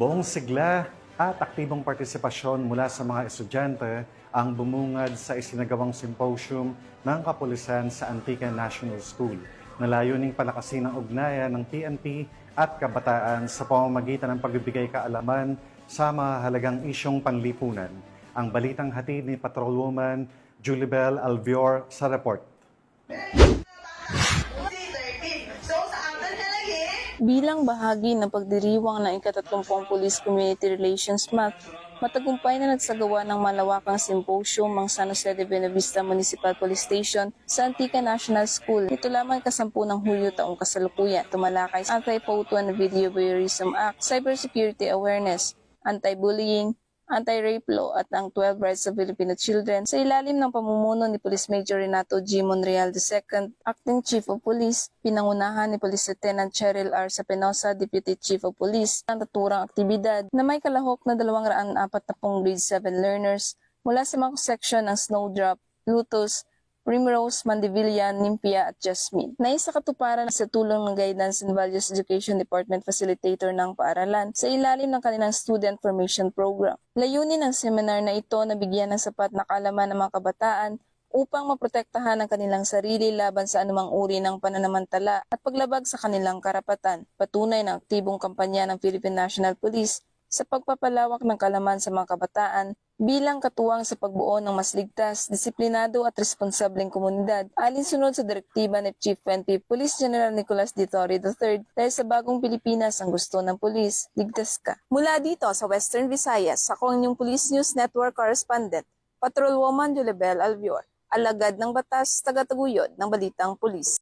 Buong sigla at aktibong partisipasyon mula sa mga estudyante ang bumungad sa isinagawang symposium ng kapulisan sa Antique National School na layuning palakasin ang ugnayan ng PNP at kabataan sa pamamagitan ng pagbibigay kaalaman sa mahalagang isyong panlipunan. Ang balitang hatid ni Patrolwoman Julibel Alvior sa report. Bilang bahagi ng pagdiriwang ng ika-30 Police Community Relations Month, matagumpay na nagsagawa ng malawakang symposium ang San Jose de Buenavista Municipal Police Station sa Antique National School. Ito lamang 10 ng Hulyo taong kasalukuyan. Tumalakay sa Anti-Photo and Video Voyeurism Act, Cybersecurity Awareness, Anti-Bullying, Anti-Rape Law at ang 12 Rights of Filipino Children sa ilalim ng pamumuno ni Police Major Renato G. Monreal II, Acting Chief of Police, pinangunahan ni Police Lieutenant Cheryl R. Sapenosa, Deputy Chief of Police, ang naturang aktibidad na may kalahok na 240 grade 7 learners mula sa mga section ng Snowdrop, Lotus, Primrose, Mandevilla, Nympia at Jasmine. Naisa katuparan sa tulong ng Guidance and Values Education Department Facilitator ng paaralan sa ilalim ng kanilang Student Formation Program. Layunin ng seminar na ito na bigyan ng sapat na kaalaman ng mga kabataan upang maprotektahan ang kanilang sarili laban sa anumang uri ng pananamantala at paglabag sa kanilang karapatan. Patunay ng aktibong kampanya ng Philippine National Police sa pagpapalawak ng kaalaman sa mga kabataan bilang katuwang sa pagbuo ng mas ligtas, disiplinado at responsableng komunidad alinsunod sa direktiba ni Chief PNP Police General Nicolas D. Torre III dahil sa bagong Pilipinas ang gusto ng pulis, ligtas ka. Mula dito sa Western Visayas, ako ang inyong Police News Network Correspondent, Patrolwoman Julibel Alvior, alagad ng batas, tagataguyod ng balitang pulis.